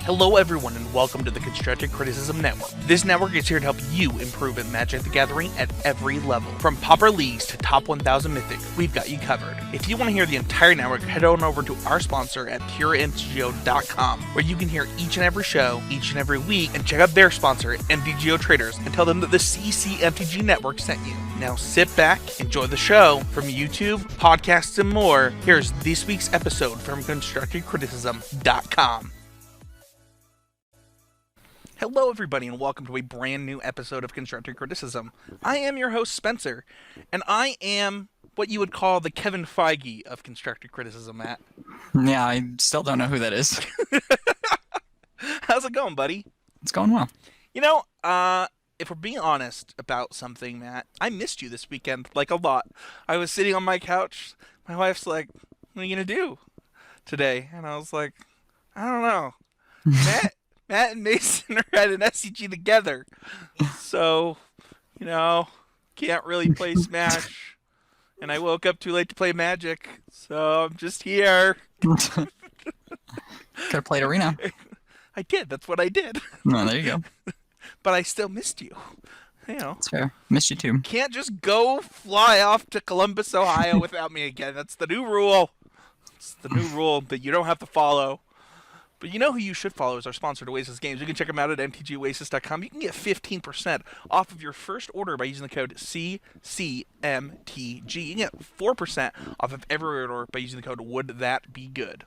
Hello everyone and welcome to the Constructive Criticism Network. This network is here to help you improve at Magic the Gathering at every level. From Pauper Leagues to Top 1000 Mythic, we've got you covered. If you want to hear the entire network, head on over to our sponsor at PureMTGO.com, where you can hear each and every show, each and every week, and check out their sponsor, MTGO Traders, and tell them that the CCMTG Network sent you. Now sit back, enjoy the show. From YouTube, podcasts, and more, here's this week's episode from ConstructiveCriticism.com. Hello everybody and welcome to a brand new episode of Constructive Criticism. I am your host Spencer, and I am what you would call the Kevin Feige of Constructive Criticism, Matt. Yeah, I still don't know who that is. How's it going, buddy? It's going well. You know, if we're being honest about something, Matt, I missed you this weekend, like a lot. I was sitting on my couch, my wife's like, what are you gonna do today? And I was like, I don't know. Matt and Mason are at an SCG together, so, you know, can't really play Smash. And I woke up too late to play Magic, so I'm just here. Could have played Arena. I did, that's what I did. No, there you go. But I still missed you. You know. That's fair. Missed you too. Can't just go fly off to Columbus, Ohio without me again. That's the new rule. It's the new rule that you don't have to follow. But you know who you should follow is our sponsor, Oasis Games. You can check them out at mtgoasis.com. You can get 15% off of your first order by using the code CCMTG. You can get 4% off of every order by using the code Would That Be Good.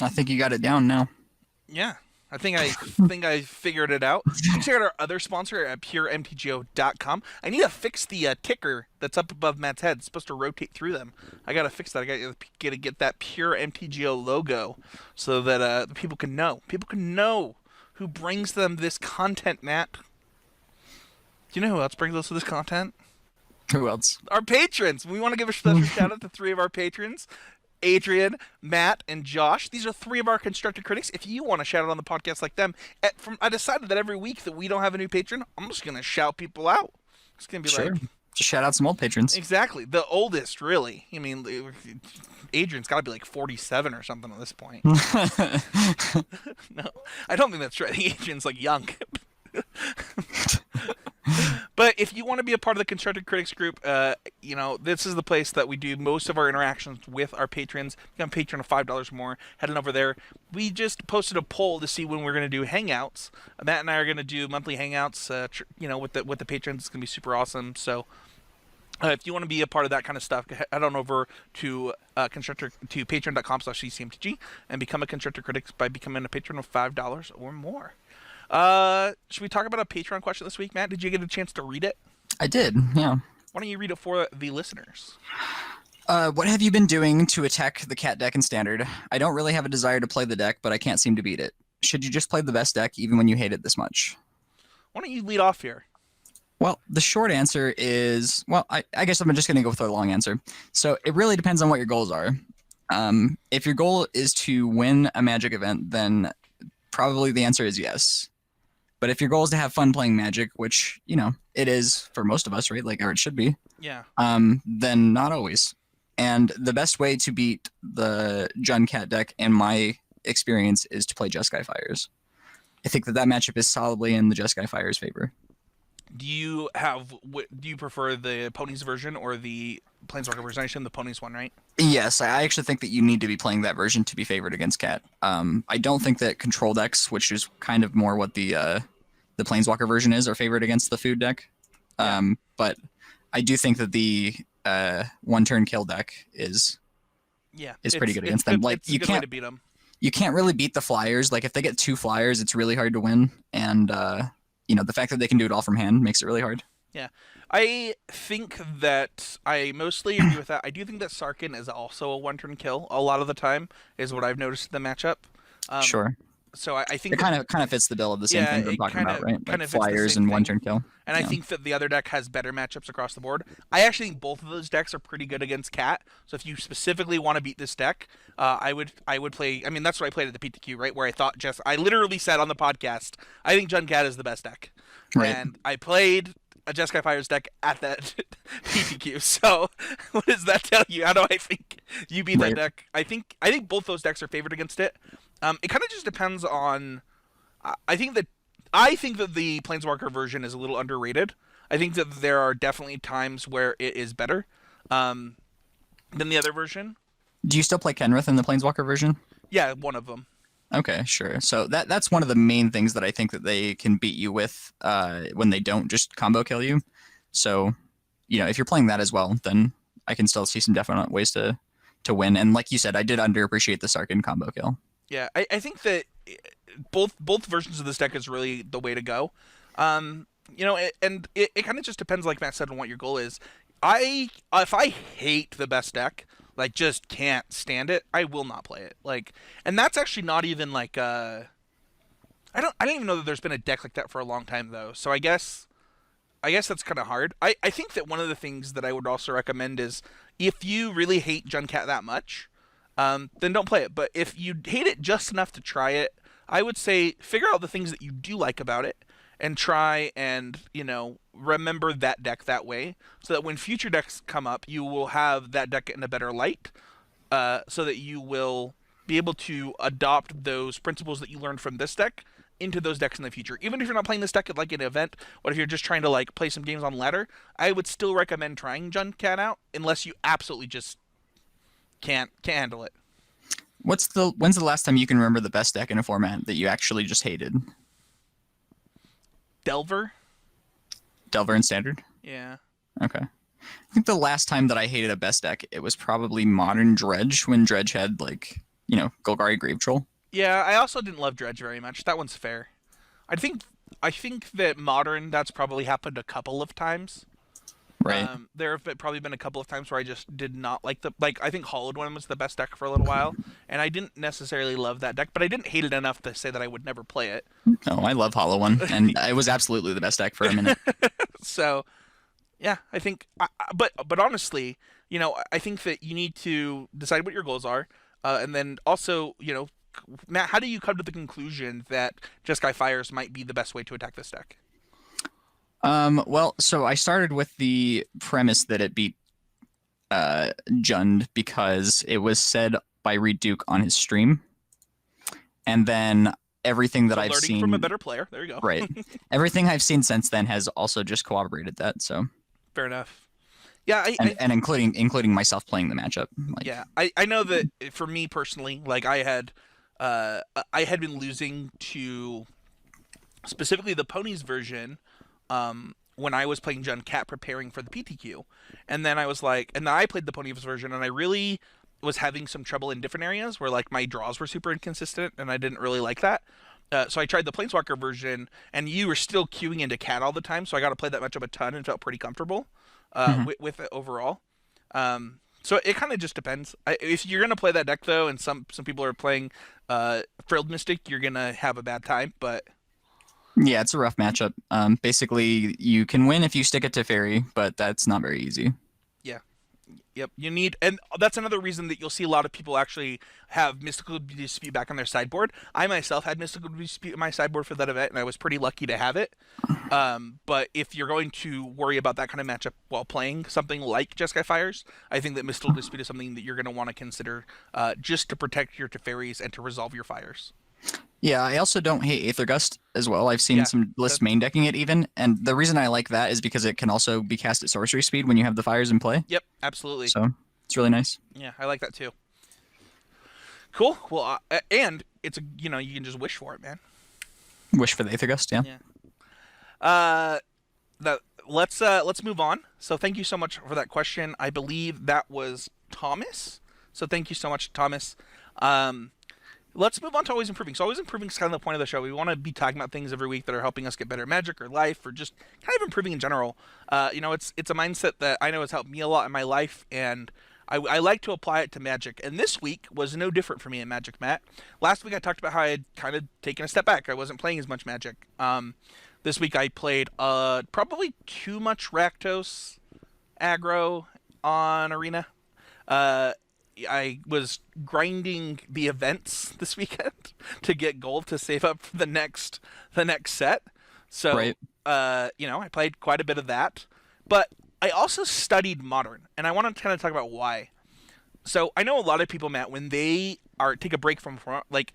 I think you got it down now. Yeah, I think I figured it out. You can check out our other sponsor at puremtgo.com. I need to fix the ticker that's up above Matt's head. It's supposed to rotate through them. I gotta fix that. I gotta get that Pure MTGO logo so that the people can know. People can know who brings them this content, Matt. Do you know who else brings us this content? Who else? Our patrons. We want to give a special shout out to 3 of our patrons. Adrian, Matt, and Josh. These are 3 of our constructive critics. If you want to shout out on the podcast like them, I decided that every week that we don't have a new patron, I'm just going to shout people out. It's going to be like... Just shout out some old patrons. Exactly. The oldest, really. I mean, Adrian's got to be like 47 or something at this point. No, I don't think that's right. Adrian's like young. But if you want to be a part of the Constructive Critics group, you know, this is the place that we do most of our interactions with our patrons. Become a patron of $5 more. Heading over there. We just posted a poll to see when we're going to do hangouts. Matt and I are going to do monthly hangouts, you know, with the patrons. It's going to be super awesome. So if you want to be a part of that kind of stuff, head on over to patreon.com/ccmtg and become a Constructive Critics by becoming a patron of $5 or more. Should we talk about a Patreon question this week, Matt? Did you get a chance to read it? I did, yeah. Why don't you read it for the listeners? What have you been doing to attack the cat deck in Standard? I don't really have a desire to play the deck, but I can't seem to beat it. Should you just play the best deck even when you hate it this much? Why don't you lead off here? Well, the short answer is, well, I guess I'm just going to go with the long answer. So it really depends on what your goals are. If your goal is to win a Magic event, then probably the answer is yes. But if your goal is to have fun playing Magic, which, you know, it is for most of us, right? Like, or it should be. Yeah. Then not always. And the best way to beat the Jund Cat deck, in my experience, is to play Jeskai Fires. I think that matchup is solidly in the Jeskai Fire's favor. Do you prefer the Ponies version or the Planeswalker version? I assume the Ponies one, right? Yes, I actually think that you need to be playing that version to be favored against Cat. I don't think that control decks, which is kind of more what the Planeswalker version is, are favored against the food deck. But I do think that the one-turn kill deck is pretty good against them. Like, you can't way to beat them. You can't really beat the flyers. Like, if they get 2 flyers, it's really hard to win. And you know, the fact that they can do it all from hand makes it really hard. Yeah. I think that I mostly agree with that. I do think that Sarkhan is also a one-turn kill a lot of the time, is what I've noticed in the matchup. Sure. So I think it kind of fits the bill of the same thing we're talking about, right? Kind like of flyers and one-turn kill. And I think that the other deck has better matchups across the board. I actually think both of those decks are pretty good against Cat. So if you specifically want to beat this deck, I would play. I mean, that's what I played at the PTQ, right? Where I literally said on the podcast, I think Jund Cat is the best deck, right. And I played a Jeskai Fires deck at that PTQ. So what does that tell you? How do I think you beat that deck? I think both those decks are favored against it. It kind of just depends on. I think that the Planeswalker version is a little underrated. I think that there are definitely times where it is better um, than the other version. Do you still play Kenrith in the Planeswalker version? Yeah, one of them. Okay, sure. So that's one of the main things that I think that they can beat you with when they don't just combo kill you. So, if you're playing that as well, then I can still see some definite ways to win. And like you said, I did underappreciate the Sarkhan combo kill. Yeah, I think that both versions of this deck is really the way to go. And it kind of just depends, like Matt said, on what your goal is. If I hate the best deck, like just can't stand it, I will not play it. Like, and that's actually not even like I don't even know that there's been a deck like that for a long time though. So I guess that's kind of hard. I think that one of the things that I would also recommend is if you really hate Junkat that much, then don't play it. But if you hate it just enough to try it, I would say figure out the things that you do like about it and try and, remember that deck that way so that when future decks come up, you will have that deck in a better light so that you will be able to adopt those principles that you learned from this deck into those decks in the future. Even if you're not playing this deck at like an event, or if you're just trying to like play some games on ladder, I would still recommend trying Junkat out unless you absolutely just can't handle it. When's the last time you can remember the best deck in a format that you actually just hated? Delver? Delver in Standard? Yeah. Okay. I think the last time that I hated a best deck, it was probably Modern Dredge, when Dredge had, Golgari Grave Troll. Yeah, I also didn't love Dredge very much. That one's fair. I think that Modern, that's probably happened a couple of times. Right. There have probably been a couple of times where I just did not like I think Hollowed One was the best deck for a little while, and I didn't necessarily love that deck, but I didn't hate it enough to say that I would never play it. No, I love Hollow One, and it was absolutely the best deck for a minute. So, yeah, I think, but honestly, I think that you need to decide what your goals are, and then also, Matt, how do you come to the conclusion that Jeskai Fires might be the best way to attack this deck? Well, so I started with the premise that it beat Jund because it was said by Reed Duke on his stream, and then everything that So I've learning seen from a better player. There you go. right, everything I've seen since then has also just corroborated that. So Fair enough. Yeah, and including myself playing the matchup. yeah, I know that for me personally, like I had been losing to specifically the Ponies version when I was playing Junkat preparing for the PTQ, and then and then I played the Ponies version, and I really was having some trouble in different areas where like my draws were super inconsistent, and I didn't really like that. So I tried the Planeswalker version, and you were still queuing into Cat all the time, so I got to play that matchup a ton and felt pretty comfortable with it overall. So it kind of just depends. If you're gonna play that deck though, and some people are playing Frilled Mystic, you're gonna have a bad time. But Yeah, it's a rough matchup. Basically, you can win if you stick it to Fairy, but that's not very easy. yeah, yep, you need, and that's another reason that you'll see a lot of people actually have Mystical Dispute back on their sideboard. I myself had Mystical Dispute in my sideboard for that event, and I was pretty lucky to have it. But if you're going to worry about that kind of matchup while playing something like Jeskai Fires, I think that Mystical Dispute is something that you're going to want to consider just to protect your Teferis and to resolve your fires. Yeah, I also don't hate Aether Gust as well. I've seen some lists main decking it even, and the reason I like that is because it can also be cast at sorcery speed when you have the fires in play. Yep, absolutely. So it's really nice. Yeah, I like that too. Cool. Well, and it's you can just wish for it, man. Wish for the Aether Gust, yeah. Let's move on. So thank you so much for that question. I believe that was Thomas. So thank you so much, Thomas. Let's move on to Always Improving. So Always Improving is kind of the point of the show. We want to be talking about things every week that are helping us get better at Magic or life, or just kind of improving in general. It's a mindset that I know has helped me a lot in my life, and I like to apply it to Magic. And this week was no different for me in Magic, Matt. Last week I talked about how I had kind of taken a step back. I wasn't playing as much Magic. This week I played probably too much Rakdos aggro on Arena. I was grinding the events this weekend to get gold to save up for the next set. So, Right. I played quite a bit of that. But I also studied Modern, and I want to kind of talk about why. So I know a lot of people, Matt, when they take a break from, like,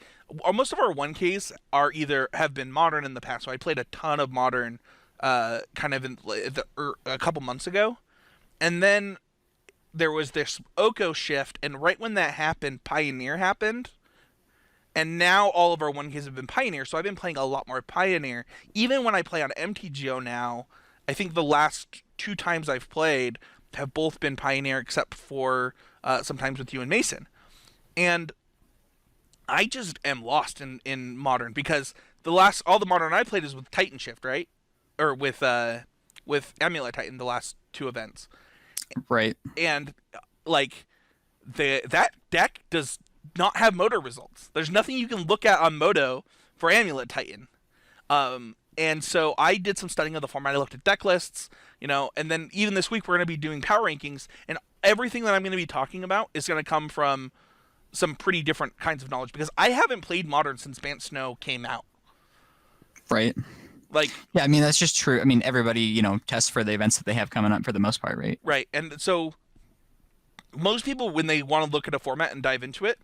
most of our 1Ks are either have been modern in the past. So I played a ton of modern, kind of a couple months ago, and then there was this Oko shift, and right when that happened, Pioneer happened. And now all of our 1Ks have been Pioneer, so I've been playing a lot more Pioneer. Even when I play on MTGO now, I think the last two times I've played have both been Pioneer, except for sometimes with you and Mason. And I just am lost in Modern because all the Modern I played is with Titan Shift, right? Or with Amulet Titan, the last two events. Right. And like that deck does not have Moto results. There's nothing you can look at on Moto for Amulet Titan. And so I did some studying of the format. I looked at deck lists, and then even this week we're going to be doing power rankings, and everything that I'm going to be talking about is going to come from some pretty different kinds of knowledge because I haven't played Modern since Bant Snow came out. Right. Like, yeah, I mean, that's just true. I mean, everybody, tests for the events that they have coming up for the most part, right? Right. And so most people, when they want to look at a format and dive into it,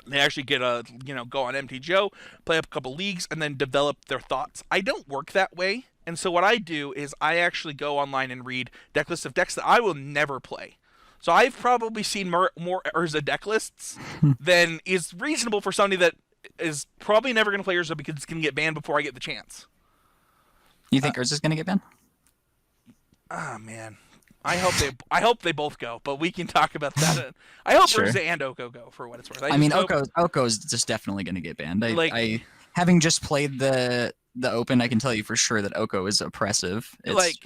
they actually go on MTGO, play up a couple leagues, and then develop their thoughts. I don't work that way. And so what I do is I actually go online and read deck lists of decks that I will never play. So I've probably seen more Urza deck lists than is reasonable for somebody that is probably never going to play Urza because it's going to get banned before I get the chance. You think Urza's going to get banned? Ah, man. I hope they both go, but we can talk about that. I hope Sure. Urza and Oko go for what it's worth. I mean, Oko's just definitely going to get banned. I having just played the Open, I can tell you for sure that Oko is oppressive. It's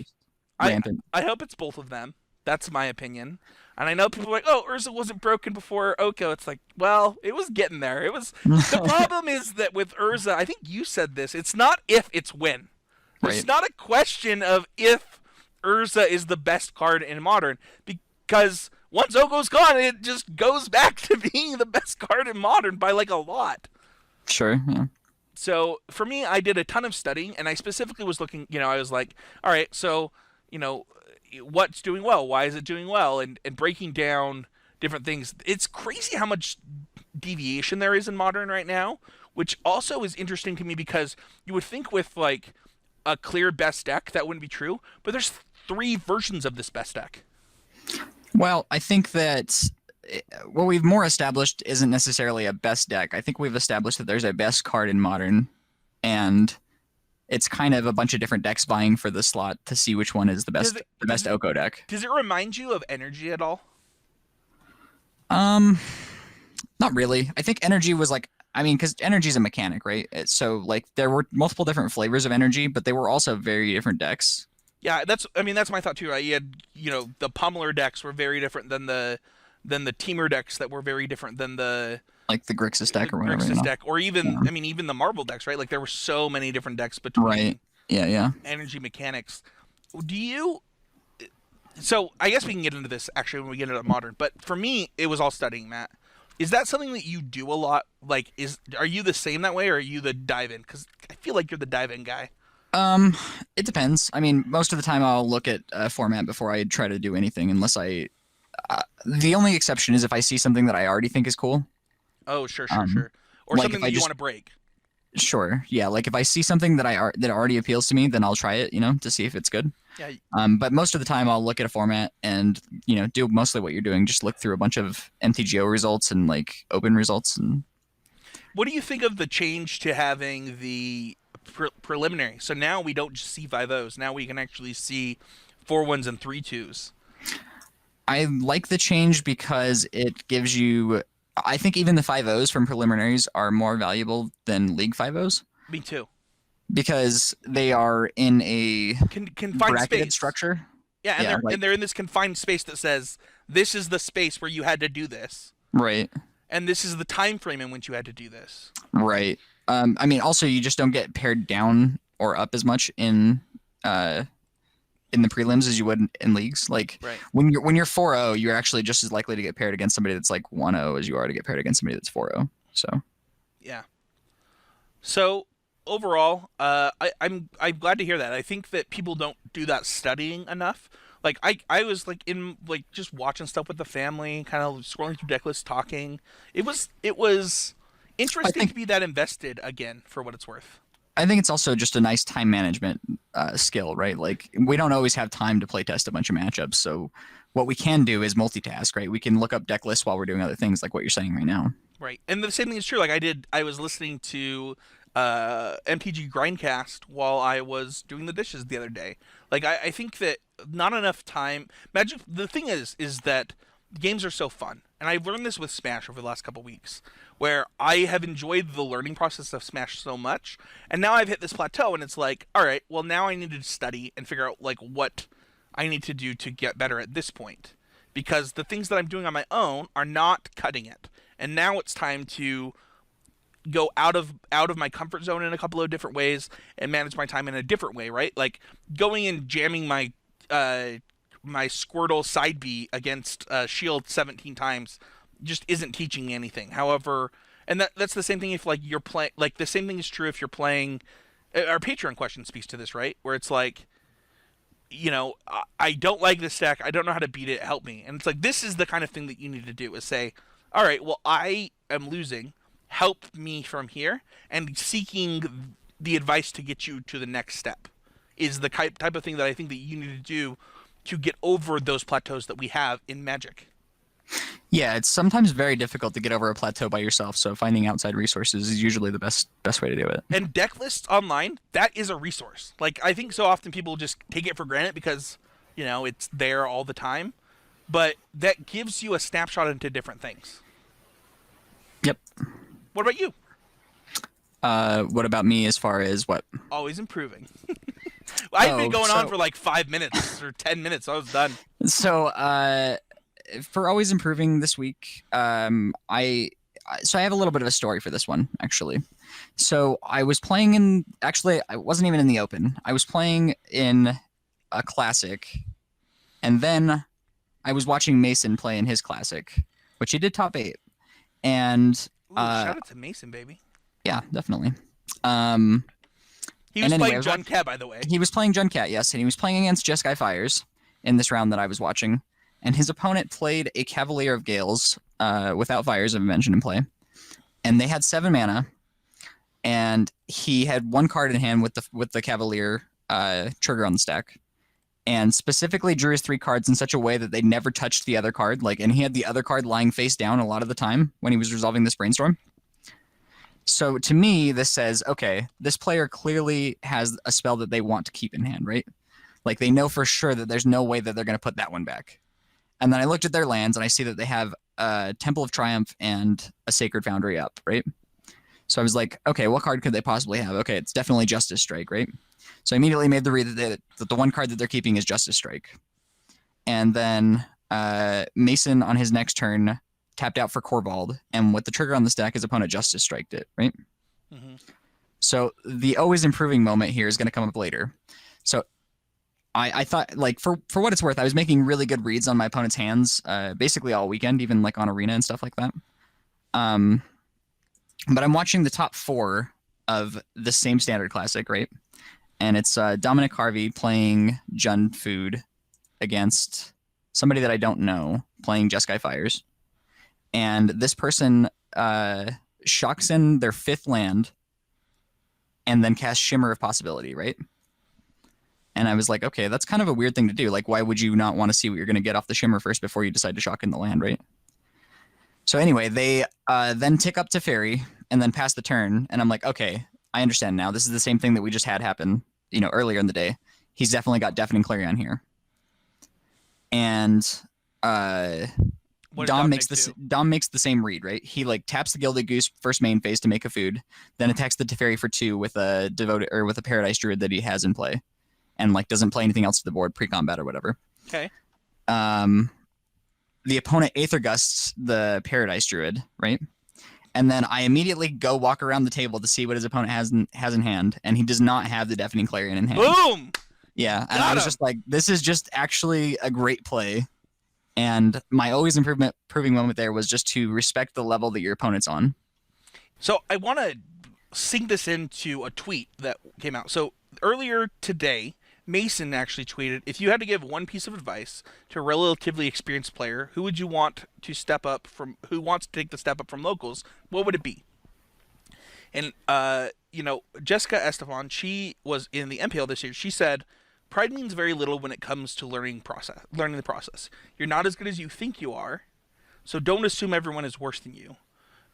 rampant. I hope it's both of them. That's my opinion. And I know people are like, oh, Urza wasn't broken before Oko. It's like, well, it was getting there. It was. The problem is that with Urza, I think you said this. It's not if, it's when. It's Right. not a question of if Urza is the best card in Modern, because once Oko's gone, it just goes back to being the best card in Modern by like a lot. Sure. Yeah. So for me, I did a ton of studying, and I specifically was looking, I was like, all right, so, what's doing well? Why is it doing well? And breaking down different things. It's crazy how much deviation there is in Modern right now, which also is interesting to me because you would think with like a clear best deck that wouldn't be true, but there's 3 versions of this best deck. Well, I think that what we've more established isn't necessarily a best deck. I think we've established that there's a best card in Modern, and it's kind of a bunch of different decks vying for the slot to see which one is the best Oko deck. Does it remind you of Energy at all? Not really. I think Energy was because Energy is a mechanic, right? So there were multiple different flavors of Energy, but they were also very different decks. Yeah, that's my thought too. Right? You had the Pummeler decks were very different than the Teamer decks that were very different than the Grixis deck or whatever. Grixis deck, or even even the Marble decks, right? Like there were so many different decks between right. Yeah. Energy mechanics. Do you? So I guess we can get into this actually when we get into Modern. But for me, it was all studying, Matt. Is that something that you do a lot? Like, are you the same that way, or are you the dive-in? Because I feel like you're the dive-in guy. It depends. I mean, most of the time I'll look at a format before I try to do anything, unless the only exception is if I see something that I already think is cool. Oh, sure. Or something that you want to break. Sure. Yeah. Like if I see something that that already appeals to me, then I'll try it, to see if it's good. Yeah. But most of the time I'll look at a format and, do mostly what you're doing. Just look through a bunch of MTGO results and open results. And what do you think of the change to having the preliminary? So now we don't just see 5-0s. Now we can actually see 4-1s and 3-2s. I like the change because it gives you... I think even the 5-0s from preliminaries are more valuable than League 5-0s. Me too. Because they are in a confined bracketed space structure. Yeah, and they're in this confined space that says, this is the space where you had to do this. Right. And this is the time frame in which you had to do this. Right. I mean, also, you just don't get paired down or up as much in the prelims as you would in leagues. Like right. when you're 4-0, you're actually just as likely to get paired against somebody that's 1-0 as you are to get paired against somebody that's 4-0. So yeah. So overall, I'm glad to hear that. I think that people don't do that studying enough. Like I was in just watching stuff with the family, kind of scrolling through deck lists, talking. It was I Interesting think to be that invested again, for what it's worth. I think it's also just a nice time management skill, right? Like we don't always have time to play test a bunch of matchups, so what we can do is multitask, right? We can look up deck lists while we're doing other things, like what you're saying right now. Right. And the same thing is true. Like I was listening to MTG Grindcast while I was doing the dishes the other day. Like I think that not enough time. Magic. The thing is that games are so fun, and I've learned this with Smash over the last couple weeks, where I have enjoyed the learning process of Smash so much, and now I've hit this plateau, and it's like, all right, well now I need to study and figure out like what I need to do to get better at this point, because the things that I'm doing on my own are not cutting it, and now it's time to go out of my comfort zone in a couple of different ways and manage my time in a different way, right? Like going and jamming my Squirtle side B against Shield 17 times just isn't teaching me anything. However, and that's the same thing if like you're playing, like the same thing is true if you're playing. Our Patreon question speaks to this, right? Where it's like, I don't like this deck. I don't know how to beat it. Help me. And it's like this is the kind of thing that you need to do is say, all right, well I am losing. Help me from here, and seeking the advice to get you to the next step is the type of thing that I think that you need to do to get over those plateaus that we have in Magic. Yeah, it's sometimes very difficult to get over a plateau by yourself, so finding outside resources is usually the best way to do it. And deck lists online, that is a resource. Like I think so often people just take it for granted because, it's there all the time, but that gives you a snapshot into different things. Yep. What about you? What about me as far as what? Always improving. I've been going on for like 5 minutes or 10 minutes. I was done. So, for always improving this week, I have a little bit of a story for this one actually. So I was playing I wasn't even in the open. I was playing in a classic, and then I was watching Mason play in his classic, which he did top 8, and. Ooh, shout out to Mason, baby. Yeah, definitely. He was playing Junkat, by the way. He was playing Junkat, yes, and he was playing against Jeskai Fires in this round that I was watching. And his opponent played a Cavalier of Gales without Fires, I've mentioned in play. And they had 7 mana, and he had 1 card in hand with the Cavalier trigger on the stack. And specifically drew his 3 cards in such a way that they never touched the other card. And he had the other card lying face down a lot of the time when he was resolving this brainstorm. So to me, this says, okay, this player clearly has a spell that they want to keep in hand, right? Like they know for sure that there's no way that they're going to put that one back. And then I looked at their lands and I see that they have a Temple of Triumph and a Sacred Foundry up, right? So I was like, okay, what card could they possibly have? Okay, it's definitely Justice Strike, right? So I immediately made the read that the one card that they're keeping is Justice Strike. And then Mason on his next turn tapped out for Corvald, and with the trigger on the stack, his opponent Justice Striked it, right? Mm-hmm. So the always improving moment here is going to come up later. So I thought, like, for what it's worth, I was making really good reads on my opponent's hands basically all weekend, even like on Arena and stuff like that. But I'm watching the top 4 of the same Standard Classic, right? And it's Dominic Harvey playing Jund Food against somebody that I don't know playing Jeskai Fires. And this person shocks in their 5th land and then casts Shimmer of Possibility, right? And I was like, okay, that's kind of a weird thing to do. Like, why would you not want to see what you're going to get off the Shimmer first before you decide to shock in the land, right? So anyway, they then tick up to Fairy and then pass the turn. And I'm like, okay, I understand now. This is the same thing that we just had happen, earlier in the day. He's definitely got Deafening Clarion here. And Dom makes the same read, right? He taps the Gilded Goose first main phase to make a food, then attacks the Teferi for 2 with a devoted or with a Paradise Druid that he has in play, and doesn't play anything else to the board pre-combat or whatever. Okay. The opponent Aether Gusts the Paradise Druid, right? And then I immediately go walk around the table to see what his opponent has in hand, and he does not have the Deafening Clarion in hand. Boom! Yeah, and I was just like, this is just actually a great play. And my always improving moment there was just to respect the level that your opponent's on. So I want to sync this into a tweet that came out. So earlier today, Mason actually tweeted, if you had to give one piece of advice to a relatively experienced player, who would you want to step up from, who wants to take the step up from locals, what would it be? And Jessica Estefan, she was in the MPL this year. She said, "Pride means very little when it comes to learning the process. You're not as good as you think you are, so don't assume everyone is worse than you.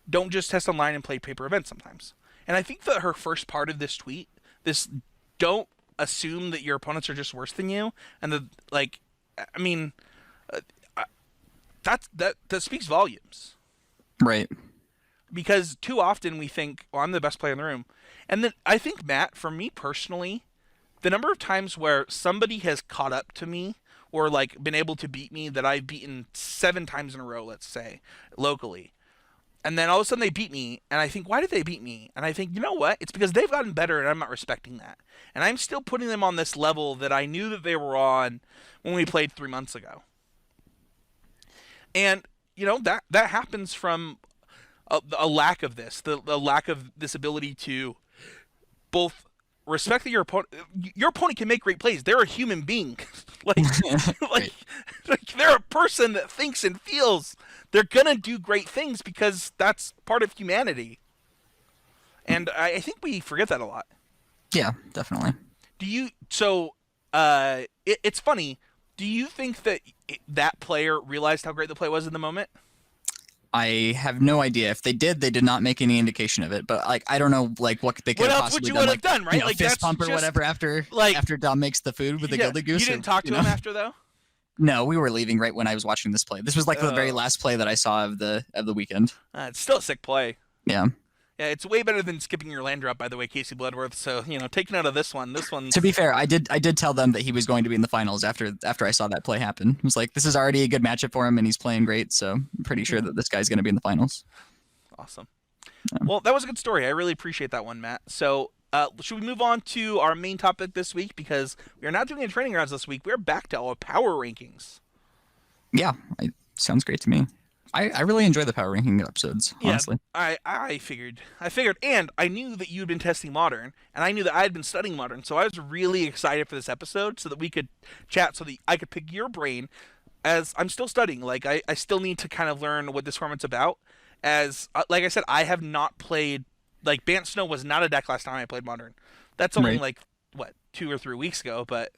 Don't just test online and play paper events sometimes." And I think that her first part of this tweet, this don't assume that your opponents are just worse than you, and I mean, that speaks volumes. Right. Because too often we think, well, I'm the best player in the room. And then I think, Matt, for me personally, the number of times where somebody has caught up to me or like been able to beat me that I've beaten 7 times in a row, let's say, locally. And then all of a sudden they beat me, and I think, why did they beat me? And I think, you know what? It's because they've gotten better, and I'm not respecting that. And I'm still putting them on this level that I knew that they were on when we played 3 months ago. And, that happens from a lack of this, the lack of this ability to both respect that your opponent can make great plays. They're a human being. like they're a person that thinks and feels. They're gonna do great things because that's part of humanity. And I think we forget that a lot. Yeah, definitely. It's funny. Do you think that that player realized how great the play was in the moment? I have no idea. If they did not make any indication of it. But I don't know, what they could have possibly done. What else would you have done, right? Fist pump or whatever after Dom makes the food with the Gilded Goose. You didn't talk to him after, though? No, we were leaving right when I was watching this play. This was the very last play that I saw of the weekend. It's still a sick play. Yeah. Yeah, it's way better than skipping your land drop, by the way, Casey Bloodworth. So, taking out of this one. To be fair, I did tell them that he was going to be in the finals after I saw that play happen. I was like, this is already a good matchup for him, and he's playing great, so I'm pretty sure that this guy's going to be in the finals. Awesome. Yeah. Well, that was a good story. I really appreciate that one, Matt. So, should we move on to our main topic this week? Because we are not doing any training rounds this week. We're back to our power rankings. Yeah, sounds great to me. I really enjoy the power ranking episodes, honestly. Yeah, I figured, and I knew that you'd been testing Modern, and I knew that I had been studying Modern, so I was really excited for this episode so that we could chat, so that I could pick your brain, as I'm still studying. I still need to kind of learn what this format's about, as, like I said, I have not played, Bant Snow was not a deck last time I played Modern. That's only, 2 or 3 weeks ago, but...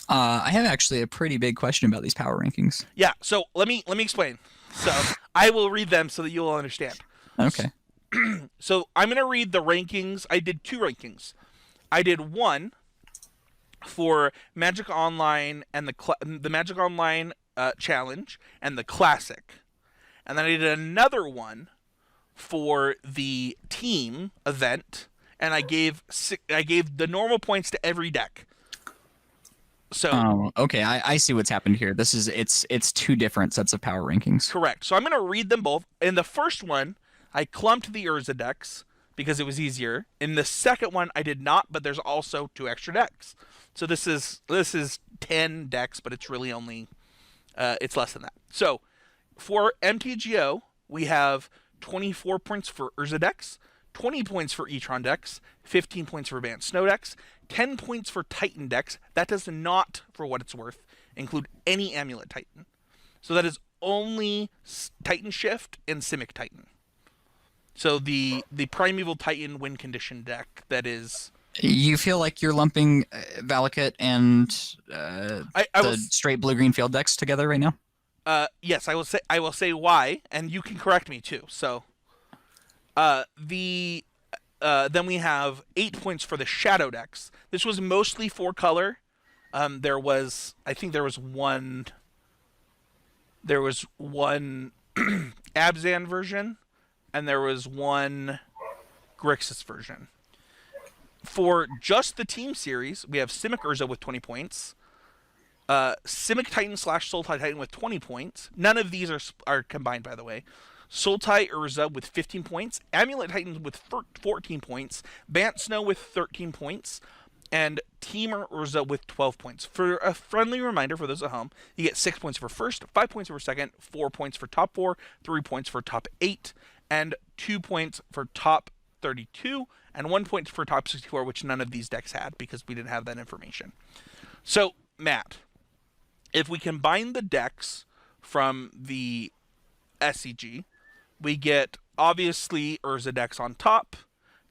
I have actually a pretty big question about these power rankings. Yeah, so let me explain. So I will read them so that you will understand. Okay. So I'm going to read the rankings. I did 2 rankings. I did one for Magic Online and the Magic Online challenge and the Classic. And then I did another one for the team event, and I gave the normal points to every deck. So okay, I see what's happened here. It's 2 different sets of power rankings. Correct. So I'm going to read them both. In the first one, I clumped the Urza decks because it was easier. In the second one, I did not, but there's also 2 extra decks. So this is 10 decks, but it's really only it's less than that. So for MTGO, we have 24 points for Urza decks, 20 points for Etron decks, 15 points for Bant Snow decks, 10 points for Titan decks. That does not, for what it's worth, include any Amulet Titan. So that is only Titan Shift and Simic Titan. So the Primeval Titan win condition deck that is... You feel like you're lumping Valakut and the straight blue-green field decks together right now? Yes, I will say why, and you can correct me too. So then we have 8 points for the Shadow decks. This was mostly 4 color. There was one Abzan version, and there was one Grixis version. For just the team series, we have Simic Urza with 20 points, Simic Titan / Sultai Titan with 20 points. None of these are combined, by the way. Sultai Urza with 15 points, Amulet Titan with 14 points, Bant Snow with 13 points, and Teamer Urza with 12 points. For a friendly reminder for those at home, you get 6 points for first, 5 points for second, 4 points for top 4, 3 points for top 8, and 2 points for top 32, and 1 point for top 64, which none of these decks had because we didn't have that information. So, Matt, if we combine the decks from the SCG, we get, obviously, Urza decks on top.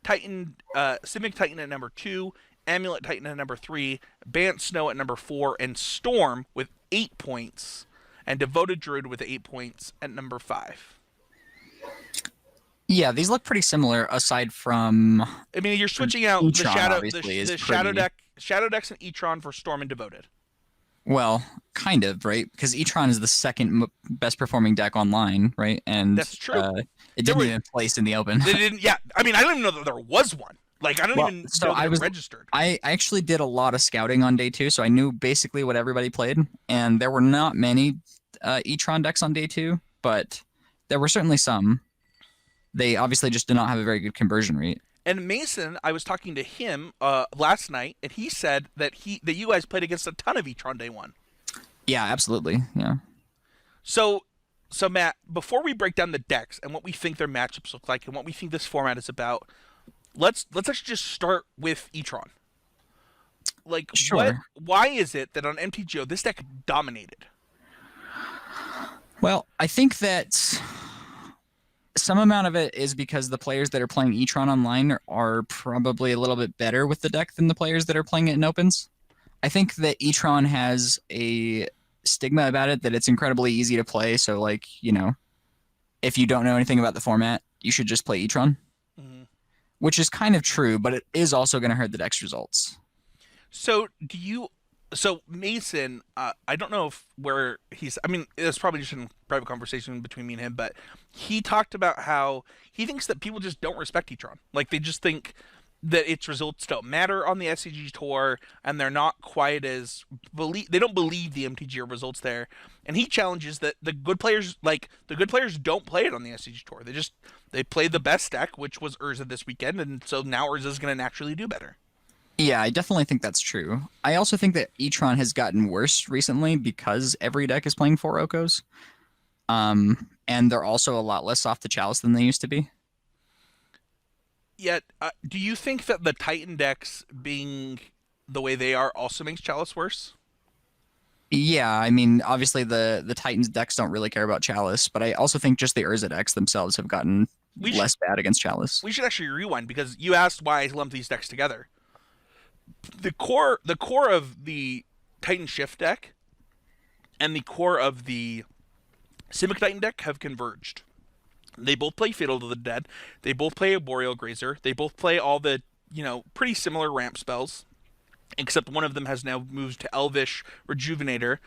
Simic Titan at number 2, Amulet Titan at number 3, Bant Snow at number 4, and Storm with 8 points, and Devoted Druid with 8 points at number 5. Yeah, these look pretty similar aside from. I mean, you're switching out Etron, the shadow, obviously, is the shadow pretty. shadow decks and Etron for Storm and Devoted. Well, kind of, right? Because Etron is the second best performing deck online, right? And That's true. It didn't even place in the open. They didn't. Yeah, I mean, I don't even know that there was one. Like, I don't even know that it registered. I actually did a lot of scouting on day 2, so I knew basically what everybody played, and there were not many Etron decks on day 2, but there were certainly some. They obviously just did not have a very good conversion rate. And Mason, I was talking to him last night, and he said that you guys played against a ton of Etron day 1. Yeah, absolutely. Yeah. So Matt, before we break down the decks and what we think their matchups look like and what we think this format is about, let's actually just start with Etron. Like, sure. Why is it that on MTGO this deck dominated? Well, I think that some amount of it is because the players that are playing Etron online are probably a little bit better with the deck than the players that are playing it in opens. I think that Etron has a stigma about it that it's incredibly easy to play. So, like, if you don't know anything about the format, you should just play Etron, which is kind of true, but it is also going to hurt the deck's results. So Mason, I don't know where he's. I mean, it's probably just a private conversation between me and him, but he talked about how he thinks that people just don't respect Etron. Like, they just think that its results don't matter on the SCG tour, and they're not quite as they don't believe the MTG results there. And he challenges that the good players don't play it on the SCG tour. They play the best deck, which was Urza this weekend, and so now Urza is going to naturally do better. Yeah, I definitely think that's true. I also think that Etron has gotten worse recently because every deck is playing 4 Okos. And they're also a lot less off the Chalice than they used to be. Yet, do you think that the Titan decks being the way they are also makes Chalice worse? Yeah, I mean, obviously the Titans decks don't really care about Chalice, but I also think just the Urza decks themselves have gotten less bad against Chalice. We should actually rewind, because you asked why I lumped these decks together. The core of the Titan Shift deck and the core of the Simic Titan deck have converged. They both play Fatal to the Dead. They both play a Boreal Grazer. They both play all the, pretty similar ramp spells, except one of them has now moved to Elvish Rejuvenator.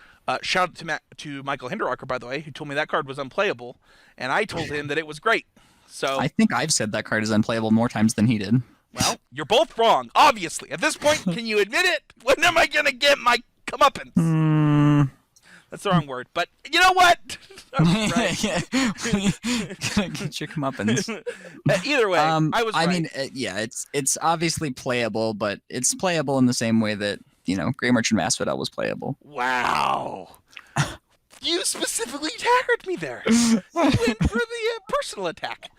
Shout out to Michael Hinderrocker, by the way, who told me that card was unplayable, and I told him that it was great. So I think I've said that card is unplayable more times than he did. Well, you're both wrong, obviously. At this point, can you admit it? When am I going to get my comeuppance? That's the wrong word, but you know what? Right. Get your comeuppance. Either way, I was right. I mean, it's obviously playable, but it's playable in the same way that, Grey Merchant Masfidel was playable. Wow. You specifically targeted me there. You went for the personal attack.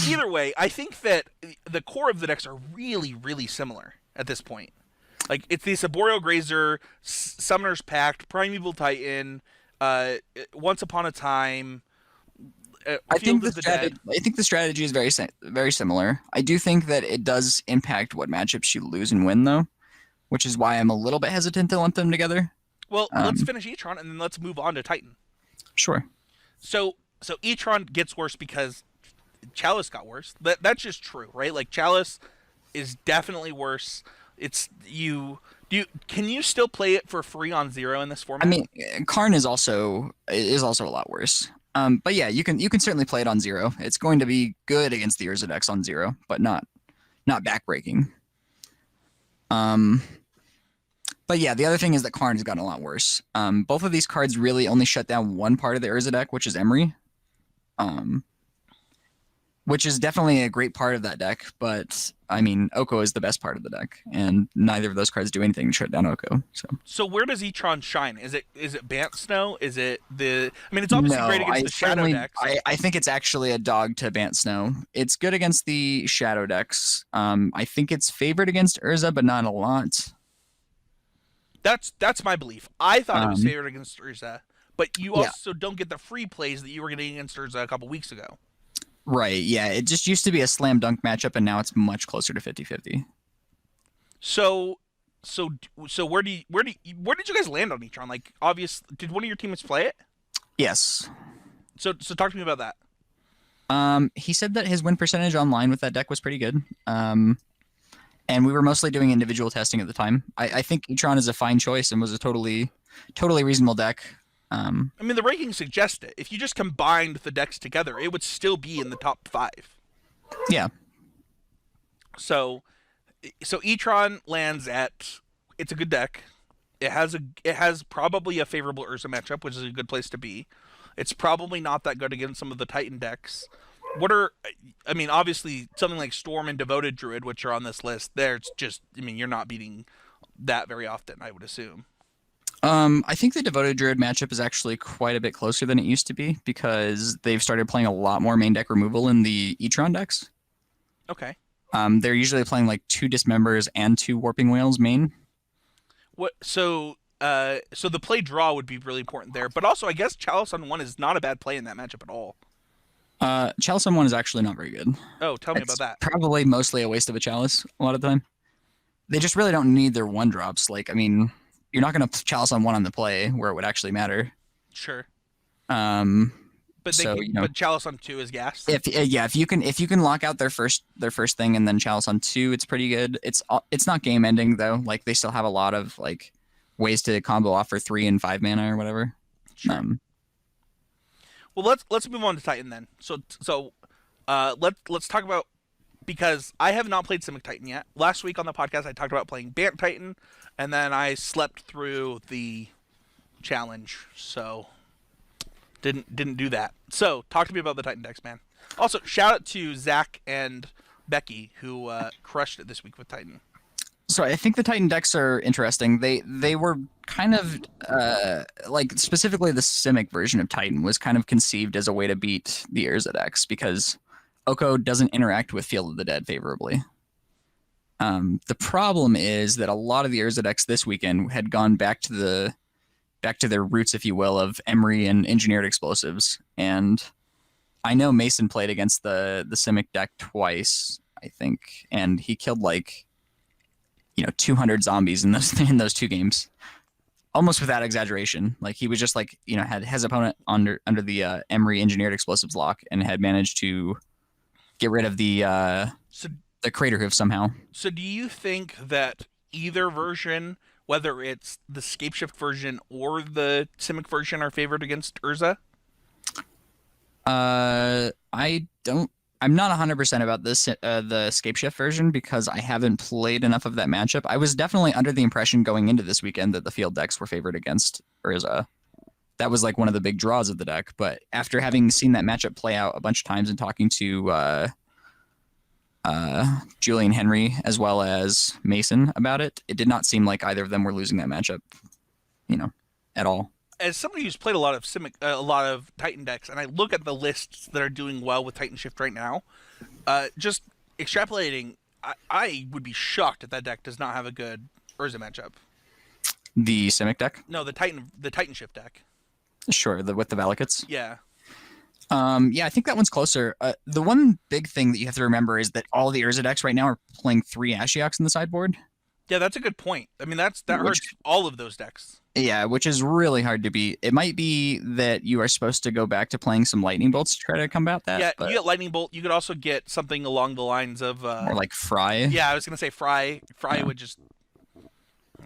Either way, I think that the core of the decks are really, really similar at this point. Like, it's the Boreal Grazer, Summoner's Pact, Primeval Titan, Once Upon a Time. I think the strategy is very very similar. I do think that it does impact what matchups you lose and win, though, which is why I'm a little bit hesitant to lump them together. Well, let's finish Etron and then let's move on to Titan. Sure. So Etron gets worse because Chalice got worse. That's just true, right? Like, Chalice is definitely worse. Can you still play it for free on Zero in this format? I mean, Karn is also a lot worse. But yeah, you can certainly play it on Zero. It's going to be good against the Urza decks on Zero, but not backbreaking. But yeah, the other thing is that Karn has gotten a lot worse. Both of these cards really only shut down one part of the Urza deck, which is Emry. Which is definitely a great part of that deck, but I mean, Oko is the best part of the deck, and neither of those cards do anything to shut down Oko. So where does Etron shine? Is it Bant Snow? Is it the? I mean, it's obviously great against the Shadow decks. I think it's actually a dog to Bant Snow. It's good against the Shadow decks. I think it's favored against Urza, but not a lot. That's my belief. I thought it was favored against Urza, but you also don't get the free plays that you were getting against Urza a couple weeks ago. Right. Yeah. It just used to be a slam dunk matchup, and now it's much closer to 50-50. So, so, so where did you guys land on Etron? Like, obvious, did one of your teammates play it? Yes. So talk to me about that. He said that his win percentage online with that deck was pretty good. And we were mostly doing individual testing at the time. I think Etron is a fine choice and was a totally reasonable deck. I mean, the rankings suggest it. If you just combined the decks together, it would still be in the top 5. Yeah. So, so Etron lands at. It's a good deck. It has probably a favorable Urza matchup, which is a good place to be. It's probably not that good against some of the Titan decks. What are I mean, obviously something like Storm and Devoted Druid, which are on this list, there it's just I mean, you're not beating that very often, I would assume. I think the Devoted Druid matchup is actually quite a bit closer than it used to be because they've started playing a lot more main deck removal in the Etron decks. Okay. They're usually playing like 2 Dismembers and 2 Warping Whales main. What so the play draw would be really important there, but also I guess Chalice on 1 is not a bad play in that matchup at all. Chalice on 1 is actually not very good. Oh, tell me It's about that. probably mostly a waste of a Chalice a lot of the time. They just really don't need their 1-drops. Like, I mean, you're not going to Chalice on 1 on the play where it would actually matter. Sure. Um, But so, but Chalice on 2 is gas. if you can lock out their first thing and then Chalice on 2, it's pretty good. It's not game ending though. Like they still have a lot of like ways to combo off for 3 and 5 mana or whatever. Sure. Well, let's move on to Titan then. Let's talk about because I have not played Simic Titan yet. Last week on the podcast, I talked about playing Bant Titan, and then I slept through the challenge, so didn't do that. So talk to me about the Titan decks, man. Also, shout out to Zach and Becky who crushed it this week with Titan. So I think the Titan decks are interesting. They were kind of like specifically the Simic version of Titan was kind of conceived as a way to beat the Urza decks because Oko doesn't interact with Field of the Dead favorably. The problem is that a lot of the Urza decks this weekend had gone back to their roots, if you will, of Emery and engineered explosives. And I know Mason played against the Simic deck twice, I think, and he killed like 200 zombies in those 2 games, almost without exaggeration. Like he was just like had his opponent under the Emery engineered explosives lock and had managed to get rid of the So Crater Hoof somehow. So do you think that either version, whether it's the Scapeshift version or the Simic version, are favored against Urza? I'm not 100% about this the Scapeshift version because I haven't played enough of that matchup. I was definitely under the impression going into this weekend that the field decks were favored against Urza. That was like one of the big draws of the deck. But after having seen that matchup play out a bunch of times and talking to Julian Henry as well as Mason about it, it did not seem like either of them were losing that matchup, at all. As somebody who's played a lot of a lot of Titan decks, and I look at the lists that are doing well with Titan Shift right now, just extrapolating, I would be shocked if that deck does not have a good Urza matchup. The Simic deck? No, the Titan Shift deck. Sure, with the Valakuts. Yeah. Yeah, I think that one's closer. The one big thing that you have to remember is that all the Urza decks right now are playing 3 Ashioks in the sideboard. Yeah, that's a good point. I mean, that hurts all of those decks. Yeah, which is really hard to beat. It might be that you are supposed to go back to playing some Lightning Bolts to try to combat that. Yeah, but... you get Lightning Bolt. You could also get something along the lines of... or like Fry. Yeah, I was going to say Fry. Fry would just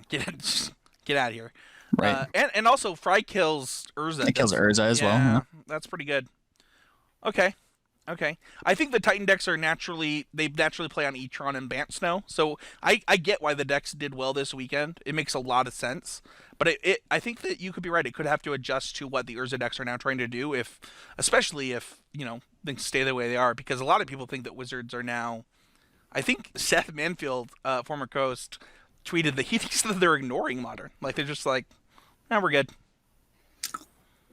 get out of here. Right. And also, Fry kills Urza. It kills Urza as well. Yeah. That's pretty good. Okay. I think the Titan decks they naturally play on Etron and Bant Snow, so I get why the decks did well this weekend. It makes a lot of sense, but I think that you could be right. It could have to adjust to what the Urza decks are now trying to do, especially if things stay the way they are, because a lot of people think that Wizards are now. I think Seth Manfield, former Coast, tweeted that he thinks that they're ignoring Modern. Like they're just like, we're good.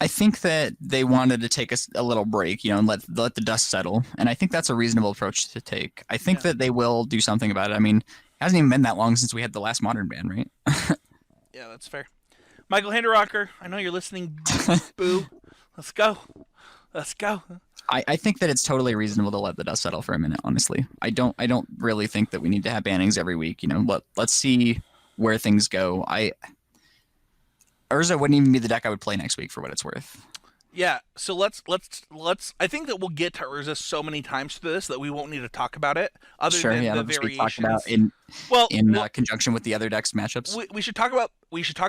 I think that they wanted to take a little break, and let the dust settle, and I think that's a reasonable approach to take. I think that they will do something about it. I mean, it hasn't even been that long since we had the last Modern ban, right? Yeah, that's fair. Michael Hinderrocker, I know you're listening. Boo, let's go. Let's go. I think that it's totally reasonable to let the dust settle for a minute. Honestly, I don't really think that we need to have bannings every week. Let's see where things go. Urza wouldn't even be the deck I would play next week for what it's worth. Yeah, so let's. I think that we'll get to Urza so many times through this that we won't need to talk about it, other Sure, than yeah, the that'll just be talked variations. about in Well, conjunction with the other decks matchups. we should talk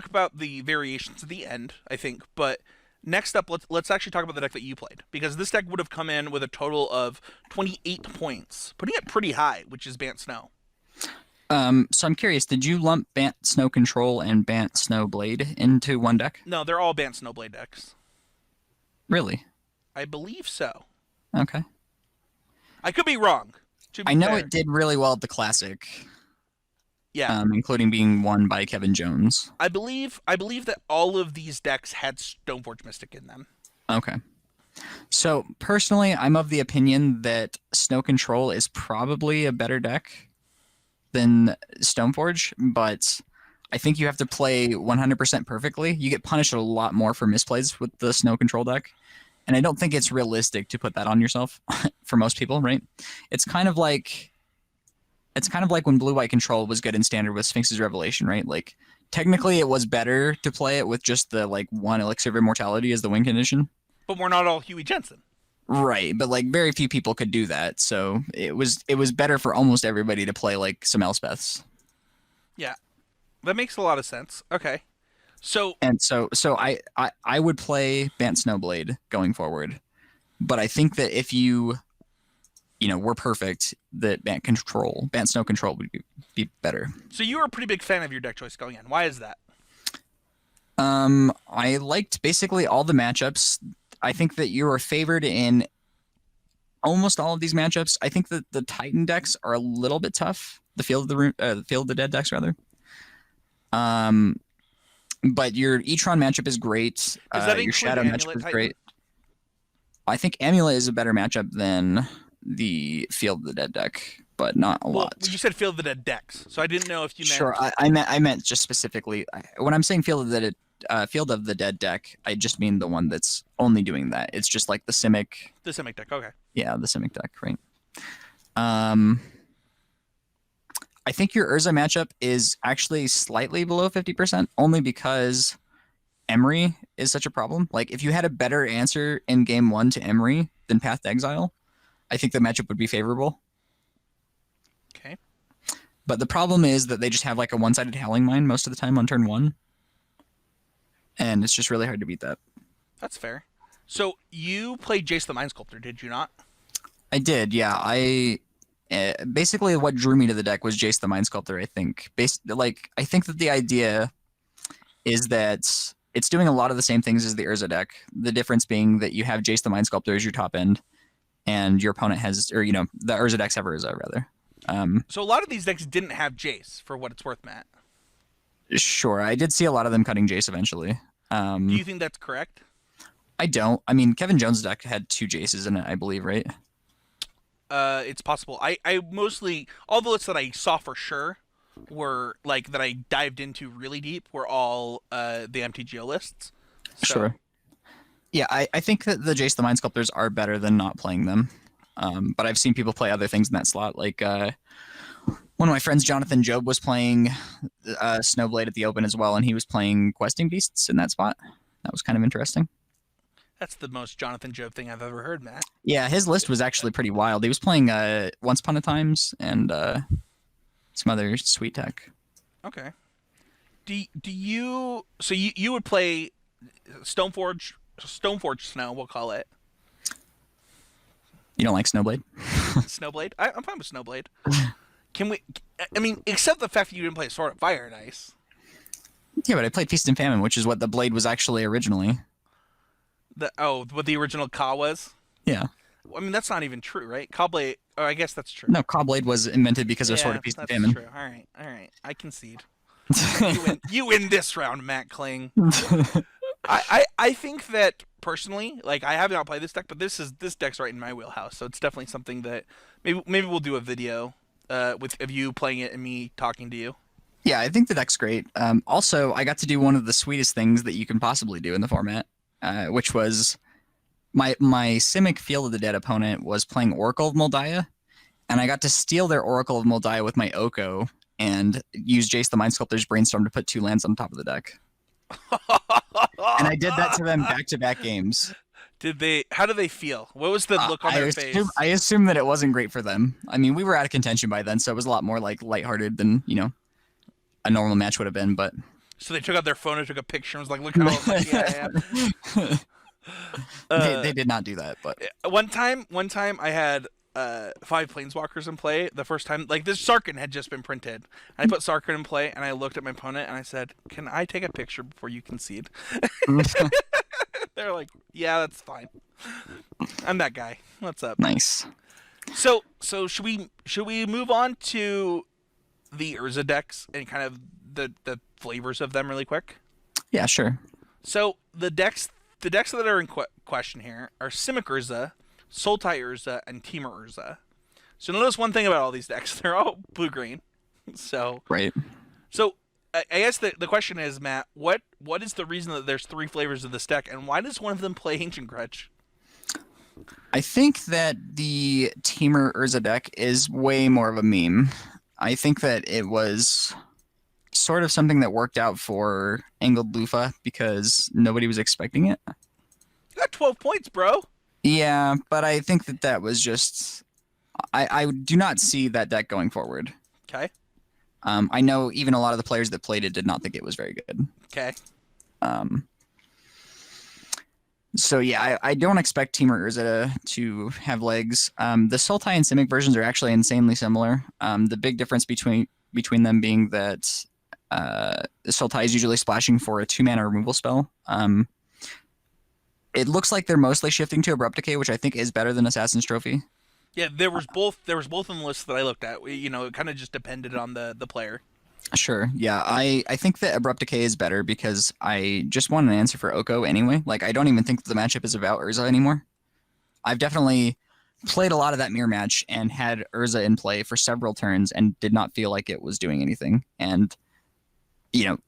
about the variations at the end, I think. But next up, let's actually talk about the deck that you played, because this deck would have come in with a total of 28 points, putting it pretty high, which is Bant Snow. So I'm curious, did you lump Bant Snow Control and Bant Snow Blade into one deck? No, they're all Bant Snowblade decks. Really? I believe so. Okay. I could be wrong. To be I know fair. it did really well at the Classic, Yeah, including being won by Kevin Jones. I believe that all of these decks had Stoneforge Mystic in them. Okay. So personally, I'm of the opinion that Snow Control is probably a better deck than Stoneforge, but I think you have to play 100% perfectly. You get punished a lot more for misplays with the Snow Control deck, and I don't think it's realistic to put that on yourself for most people, right? It's kind of like when Blue-White Control was good in Standard with Sphinx's Revelation, right? Like, technically it was better to play it with just the, one Elixir of Immortality as the win condition. But we're not all Huey Jensen. Right, but very few people could do that, so it was better for almost everybody to play some Elspeths. Yeah, that makes a lot of sense. Okay, so I would play Bant Snowblade going forward, but I think that if you were perfect, that Bant Snow Control would be better. So you were a pretty big fan of your deck choice going in. Why is that? I liked basically all the matchups. I think that you were favored in almost all of these matchups. I think that the Titan decks are a little bit tough. The Field of the Dead decks, rather. But your Etron matchup is great. Does that your Shadow Amulet matchup is Titan? great. I think Amulet is a better matchup than the Field of the Dead deck, but not a lot. Well, you said Field of the Dead decks, so I didn't know if you meant. Sure, I meant just specifically when I'm saying Field of the Dead deck, I just mean the one that's only doing that. It's just like the Simic. The Simic deck, okay. Yeah, the Simic deck, right? I think your Urza matchup is actually slightly below 50%, only because Emery is such a problem. Like, if you had a better answer in game 1 to Emery than Path to Exile, I think the matchup would be favorable. Okay. But the problem is that they just have a one-sided Howling Mine most of the time on turn 1. And it's just really hard to beat that. That's fair. So you played Jace the Mind Sculptor, did you not? I did, yeah. Basically what drew me to the deck was Jace the Mind Sculptor, I think. I think that the idea is that it's doing a lot of the same things as the Urza deck. The difference being that you have Jace the Mind Sculptor as your top end, and your opponent has, the Urza decks have Urza, rather. So a lot of these decks didn't have Jace, for what it's worth, Matt. Sure, I did see a lot of them cutting Jace eventually. Do you think that's correct? I don't. I mean, Kevin Jones' deck had 2 Jaces in it, I believe, right? It's possible. I mostly, all the lists that I saw for sure were, that I dived into really deep, were all the MTGO lists. So. Sure. Yeah, I think that the Jace the Mind Sculptors are better than not playing them. But I've seen people play other things in that slot. One of my friends, Jonathan Job, was playing Snowblade at the Open as well, and he was playing Questing Beasts in that spot. That was kind of interesting. That's the most Jonathan Job thing I've ever heard, Matt. Yeah, his list was actually pretty wild. He was playing Once Upon a Times and some other sweet tech. Okay. Do you... So you would play Stoneforge Snow, we'll call it. You don't like Snowblade? Snowblade? I'm fine with Snowblade. Can we... I mean, except the fact that you didn't play Sword of Fire and Ice. Yeah, but I played Feast and Famine, which is what the Blade was actually originally. What the original Ka was? Yeah. I mean, that's not even true, right? Caw-Blade... Oh, I guess that's true. No, Caw-Blade was invented because of Sword of Feast and Famine. True. All right. I concede. You win this round, Matt Kling. I think that, personally, I have not played this deck, but this deck's right in my wheelhouse, so it's definitely something that... Maybe we'll do a video of you playing it and me talking to you. Yeah, I think the deck's great. Also, I got to do one of the sweetest things that you can possibly do in the format, which was my Simic Field of the Dead opponent was playing Oracle of Moldiah, and I got to steal their Oracle of Moldiah with my Oko and use Jace the Mind Sculptor's Brainstorm to put 2 lands on top of the deck. And I did that to them back-to-back games. How did they feel? What was the look on their face? I assume that it wasn't great for them. I mean, we were out of contention by then, so it was a lot more like lighthearted than, a normal match would have been, but So they took out their phone and took a picture and was like, look how lucky I am. They did not do that, but one time I had 5 Planeswalkers in play. The first time, like, this Sarkhan had just been printed. And I put Sarkhan in play, and I looked at my opponent, and I said, can I take a picture before you concede? They're like, yeah, that's fine. I'm that guy. What's up? Nice. So should we move on to the Urza decks and kind of the flavors of them really quick? Yeah, sure. So the decks that are in question here are Simic Urza, Sultai Urza, and Temur Urza. So notice one thing about all these decks: they're all blue-green. So right. So I guess the question is, Matt, what is the reason that there's 3 flavors of this deck, and why does one of them play Ancient Grudge? I think that the Temur Urza deck is way more of a meme. I think that it was sort of something that worked out for Angled Lufa because nobody was expecting it. You got 12 points, bro. Yeah, but I think that was just... I do not see that deck going forward. Okay. I know even a lot of the players that played it did not think it was very good. Okay. So yeah, I don't expect Temur Urza to have legs. The Sultai and Simic versions are actually insanely similar. The big difference between them being that the Sultai is usually splashing for a 2-mana removal spell. It looks like they're mostly shifting to Abrupt Decay, which I think is better than Assassin's Trophy. Yeah, there was both on the list that I looked at. It kind of just depended on the player. Sure. Yeah, I think that Abrupt Decay is better because I just want an answer for Oko anyway. Like, I don't even think the matchup is about Urza anymore. I've definitely played a lot of that mirror match and had Urza in play for several turns and did not feel like it was doing anything. And,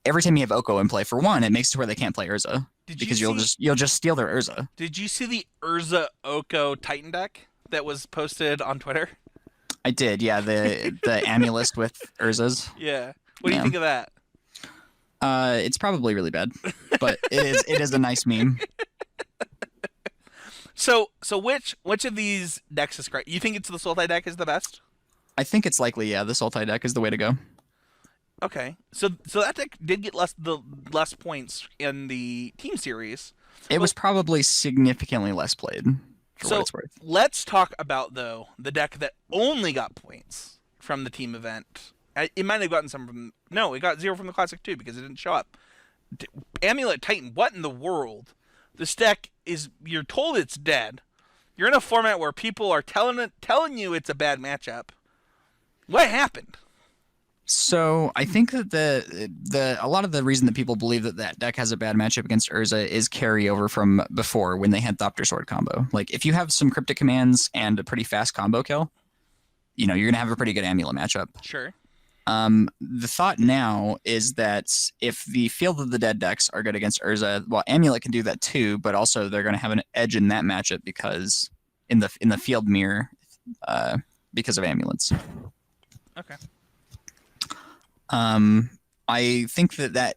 every time you have Oko in play, for one, it makes it to where they can't play Urza because you'll just steal their Urza. Did you see the Urza Oko Titan deck that was posted on Twitter? I did, yeah. The Amulist with Urzas. Yeah. What do you think of that? It's probably really bad, but it is a nice meme. So which of these decks is great? You think it's the Sultai deck is the best? I think it's likely, yeah, the Sultai deck is the way to go. Okay. So that deck did get less points in the team series. It was probably significantly less played. For what it's worth. Let's talk about, though, the deck that only got points from the team event. It might have gotten some from... No, it got 0 from the Classic, too, because it didn't show up. Amulet Titan, what in the world? This deck is... You're told it's dead. You're in a format where people are telling you it's a bad matchup. What happened? So I think that a lot of the reason that people believe that deck has a bad matchup against Urza is carryover from before when they had Thopter Sword combo. Like, if you have some cryptic commands and a pretty fast combo kill, you're gonna have a pretty good Amulet matchup. Sure. The thought now is that if the Field of the Dead decks are good against Urza, well, Amulet can do that too, but also they're gonna have an edge in that matchup because in the field mirror, because of Amulets. Okay. I think that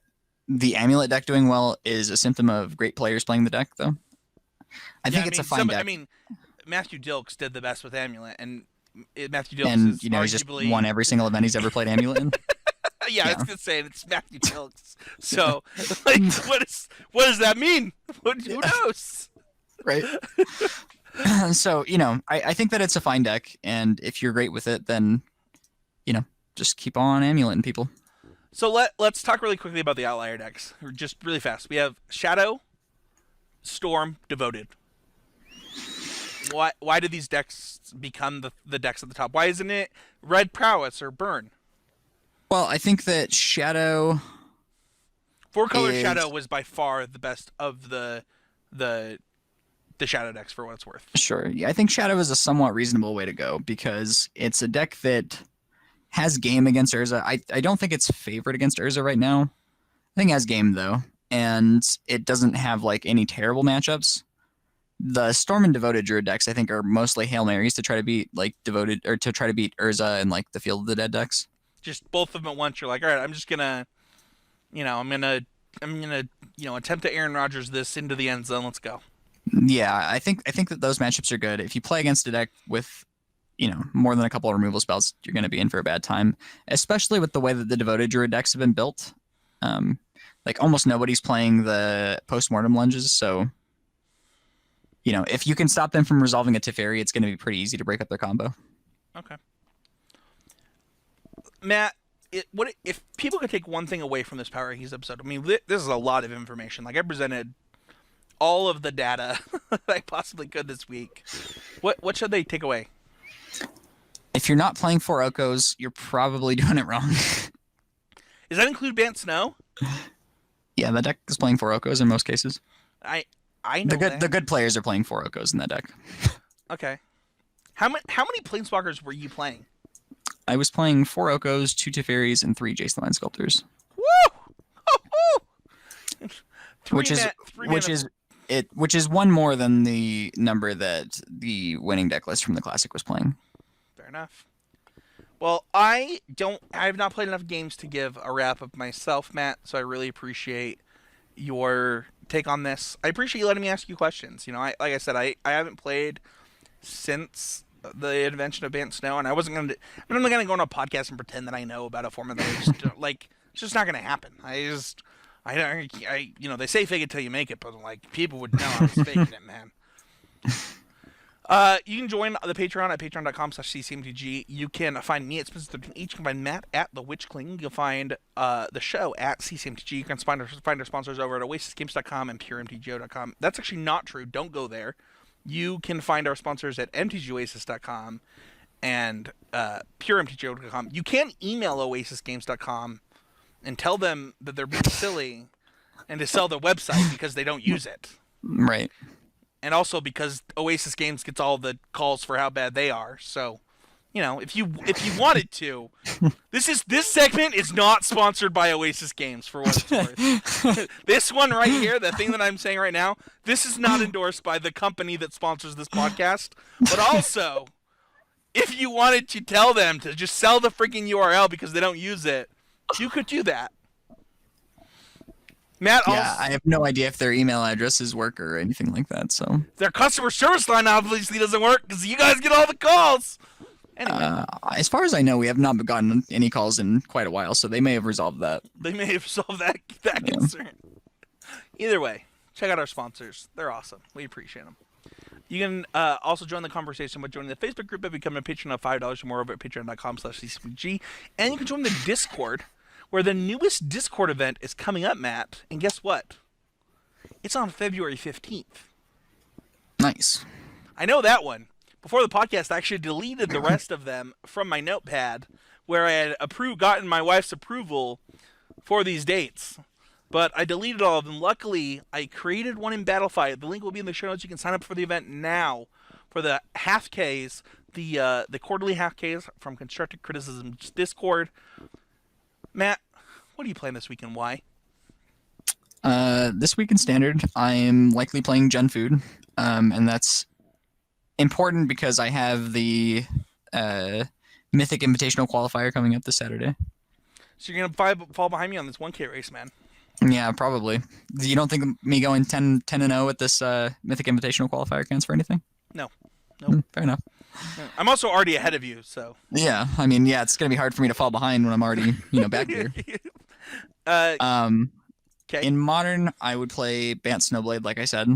the Amulet deck doing well is a symptom of great players playing the deck, though. I think it's a fine deck. I mean, Matthew Dilks did the best with Amulet, and Matthew Dilks and is he's just won every single event he's ever played Amulet in. Yeah, I was gonna say it's Matthew Dilks. So, like, what does that mean? Who knows? Right. So, I think that it's a fine deck, and if you're great with it, then, just keep on Amuleting people. So let's talk really quickly about the outlier decks. Just really fast. We have Shadow, Storm, Devoted. Why did these decks become the decks at the top? Why isn't it Red Prowess or Burn? Well, I think that Shadow... 4-color Shadow was by far the best of the Shadow decks for what it's worth. Sure. Yeah, I think Shadow is a somewhat reasonable way to go because it's a deck that has game against Urza. I don't think it's favored against Urza right now. I think it has game, though. And it doesn't have, like, any terrible matchups. The Storm and Devoted Druid decks, I think, are mostly Hail Marys to try to beat like Devoted or to try to beat Urza and like the Field of the Dead decks. Just both of them at once. You're like, all right, I'm just gonna, I'm gonna, attempt to Aaron Rodgers this into the end zone. Let's go. Yeah, I think that those matchups are good. If you play against a deck with, more than a couple of removal spells, you're going to be in for a bad time. Especially with the way that the Devoted Druid decks have been built. Like almost nobody's playing the postmortem lunges, so if you can stop them from resolving a Teferi, it's going to be pretty easy to break up their combo. Okay. Matt, what if people could take one thing away from this Power Rankings episode? I mean, this is a lot of information. Like I presented all of the data that I possibly could this week. What should they take away? If you're not playing 4 Okos, you're probably doing it wrong. Does that include Bant Snow? Yeah, the deck is playing 4 Okos in most cases. I know the good players are playing 4 Okos in that deck. Okay. How many Planeswalkers were you playing? I was playing 4 Okos, 2 Teferis, and 3 Jason Line Sculptors. Woo! Which is one more than the number that the winning deck list from the Classic was playing. Fair enough. Well, I have not played enough games to give a wrap up myself, Matt, so I really appreciate your take on this. I appreciate you letting me ask you questions. Like I said, I haven't played since the invention of Bant Snow, and I'm not gonna go on a podcast and pretend that I know about a format that I just like. It's just not gonna happen. They say fake it till you make it, but like people would know I was faking it, man. You can join the Patreon at patreon.com/ccmtg. You can find me at Spencer13H. You can find Matt at The Witch King. You can find the show at ccmtg. You can find our sponsors over at oasisgames.com and puremtgo.com. That's actually not true. Don't go there. You can find our sponsors at mtgoasis.com and puremtgo.com. You can email oasisgames.com and tell them that they're being silly and to sell their website because they don't use it. Right. And also because Oasis Games gets all the calls for how bad they are. So, if you wanted to, this segment is not sponsored by Oasis Games for what it's worth. This one right here, the thing that I'm saying right now, this is not endorsed by the company that sponsors this podcast. But also, if you wanted to tell them to just sell the freaking URL because they don't use it, you could do that. Matt, I have no idea if their email addresses work or anything like that. So their customer service line obviously doesn't work because you guys get all the calls. Anyway, as far as I know, we have not gotten any calls in quite a while, so they may have resolved that. They may have solved that concern. Either way, check out our sponsors. They're awesome. We appreciate them. You can also join the conversation by joining the Facebook group by becoming a patron of $5 or more over at patreon.com/ccmtg. And you can join the Discord, where the newest Discord event is coming up, Matt. And guess what? It's on February 15th. Nice. I know that one. Before the podcast, I actually deleted the rest of them from my notepad, where I had gotten my wife's approval for these dates. But I deleted all of them. Luckily, I created one in Battlefight. The link will be in the show notes. You can sign up for the event now for the half Ks, the quarterly half Ks from Constructive Criticism Discord. Matt, what are you playing this week and why? This week in Standard, I'm likely playing Gen Food, and that's important because I have the Mythic Invitational Qualifier coming up this Saturday. So you're going to fall behind me on this 1K race, man. Yeah, probably. You don't think me going 10-0 at this Mythic Invitational Qualifier counts for anything? No. Nope. Fair enough. I'm also already ahead of you, so. Yeah, I mean, it's going to be hard for me to fall behind when I'm already, back here. Okay. In Modern, I would play Bant Snowblade, like I said.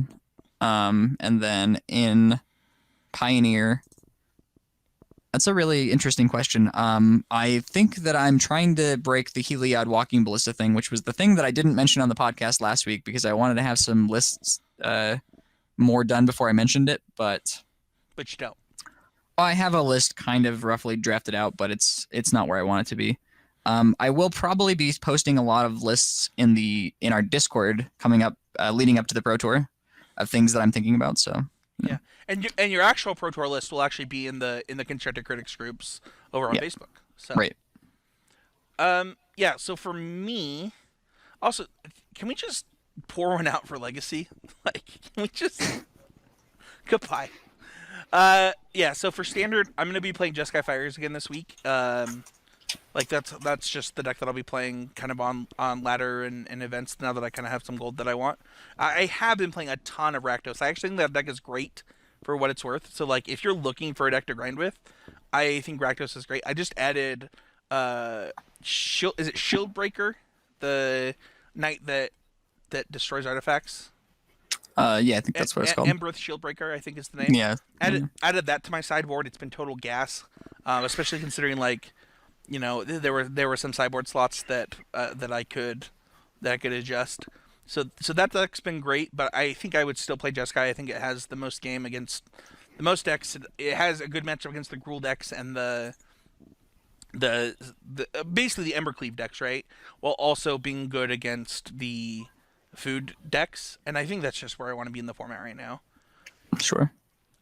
And then in Pioneer, that's a really interesting question. I think that I'm trying to break the Heliod Walking Ballista thing, which was the thing that I didn't mention on the podcast last week because I wanted to have some lists more done before I mentioned it, but you don't. I have a list kind of roughly drafted out, but it's not where I want it to be. I will probably be posting a lot of lists in our Discord coming up, leading up to the Pro Tour, of things that I'm thinking about. So yeah, and your actual Pro Tour list will actually be in the Constructed Critics groups over on Facebook. So right. Yeah. So for me, also, can we just pour one out for Legacy? Like, can we just? Goodbye. Yeah. So for standard, I'm gonna be playing Jeskai Fires again this week. Like that's just the deck that I'll be playing kind of on ladder and events now that I kind of have some gold that I want. I have been playing a ton of Rakdos. I actually think that deck is great for what it's worth. So like if you're looking for a deck to grind with, I think Rakdos is great. I just added Shieldbreaker, the knight that destroys artifacts. Yeah, I think that's what it's called. Embereth Shieldbreaker, I think is the name. Yeah. Added that to my sideboard. It's been total gas, especially considering like, you know, there were some sideboard slots that I could adjust. So that deck's been great, but I think I would still play Jeskai. I think it has the most game against the most decks. It has a good matchup against the Gruul decks and the basically the Embercleave decks, right? While also being good against the food decks, and I think that's just where I want to be in the format right now. Sure.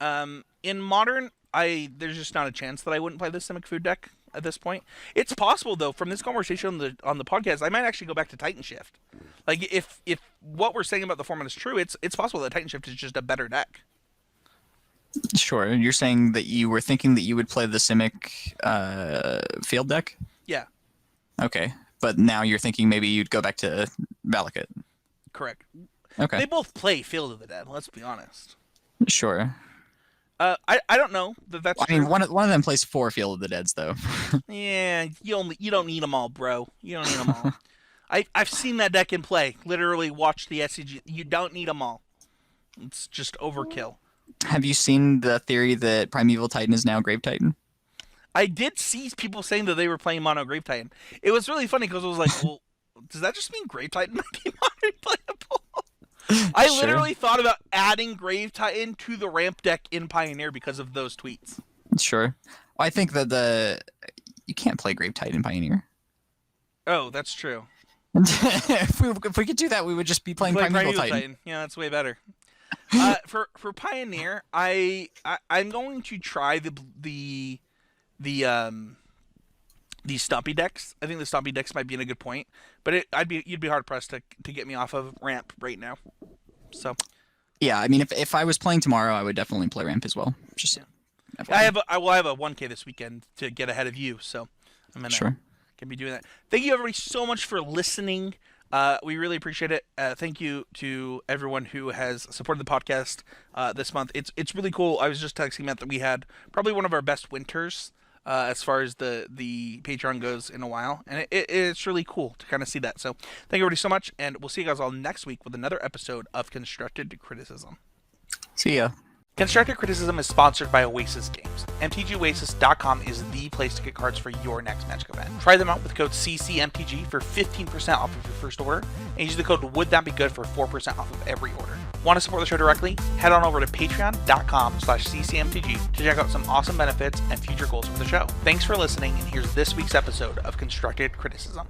In Modern, there's just not a chance that I wouldn't play the Simic food deck at this point. It's possible though, from this conversation on the podcast, I might actually go back to Titan Shift. Like if what we're saying about the format is true, it's possible that Titan Shift is just a better deck. Sure. You're saying that you were thinking that you would play the Simic field deck? Yeah. Okay. But now you're thinking maybe you'd go back to Valakut. Correct. Okay. They both play Field of the Dead, let's be honest. Sure. I don't know that's I mean, one of them plays 4 Field of the Deads, though. Yeah, you don't need them all, bro. You don't need them all. I've seen that deck in play. Literally watched the SCG. You don't need them all. It's just overkill. Have you seen the theory that Primeval Titan is now Grave Titan? I did see people saying that they were playing Mono Grave Titan. It was really funny because I was like, well, does that just mean Grave Titan might be Mono playable? I literally thought about adding Grave Titan to the ramp deck in Pioneer because of those tweets. Sure. Well, I think that you can't play Grave Titan in Pioneer. Oh, that's true. if we could do that, we would just be playing Primeval Titan. Yeah, that's way better. For Pioneer, I'm going to try the Stompy decks. I think the Stompy decks might be in a good point, but you'd be hard pressed to get me off of ramp right now. So yeah, I mean, if I was playing tomorrow, I would definitely play ramp as well. Just I have a 1K this weekend to get ahead of you, so I'm gonna can be doing that. Thank you everybody so much for listening. We really appreciate it. Thank you to everyone who has supported the podcast this month. It's really cool. I was just texting Matt that we had probably one of our best winters as far as the Patreon goes in a while, and it's really cool to kind of see that. So thank you everybody so much, and we'll see you guys all next week with another episode of Constructed Criticism. See ya. Constructed Criticism is sponsored by Oasis Games. MTGOasis.com is the place to get cards for your next Magic event. Try them out with code CCMTG for 15% off of your first order, and use the code Would That Be Good for 4% off of every order. Want to support the show directly? Head on over to patreon.com/CCMTG to check out some awesome benefits and future goals for the show. Thanks for listening, and here's this week's episode of Constructed Criticism.